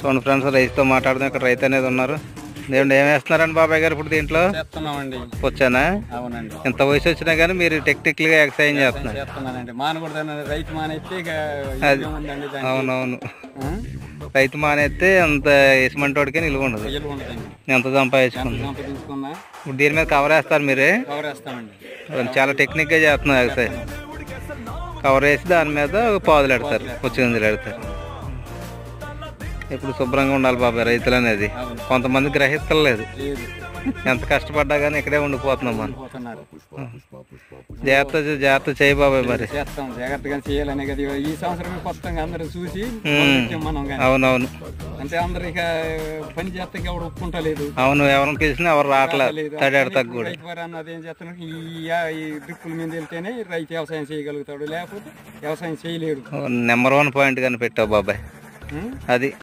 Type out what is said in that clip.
చూడండి ఫ్రెండ్స్, రైతుతో మాట్లాడుతాం. ఇక్కడ రైతు అనేది ఉన్నారు. దేవుడు ఏం వేస్తున్నారండి బాబాయ్ గారు ఇప్పుడు దీంట్లో? వచ్చానా? ఎంత వయసు వచ్చినా కానీ మీరు టెక్నికల్ గా ఎక్సర్సైజ్ చేస్తున్నారు. అవునవును, రైతు మానేస్తే అంత ఇసుమంటోడికే నిలువ ఉండదు. ఎంత సంపాదించుకున్నా ఇప్పుడు దీని మీద కవర్ వేస్తారు మీరే? చాలా టెక్నిక్ గా చేస్తున్నారు ఎక్సర్సైజ్. కవర్ వేసి దాని మీద పాదులు పెడతారు, పుచ్చగింజలు పెడతారు. ఇప్పుడు శుభ్రంగా ఉండాలి బాబాయ్ రైతులు అనేది. కొంతమంది గ్రహిస్తలేదు. ఎంత కష్టపడ్డా కానీ ఇక్కడే ఉండిపోతున్నాం మనం. జాగ్రత్త చేయి బాబాయ్. మరి అవునవును, అవును, ఎవరిని పిలిచినా ఎవరు రావట్లేదు. తడాడు తగ్గు డ్రిప్పుల మీద వెళ్తేనే రైతు వ్యవసాయం చేయగలుగుతాడు, లేకపోతే వ్యవసాయం చేయలేడు. నెంబర్ 1 పాయింట్ కానీ పెట్టావు బాబాయ్. అది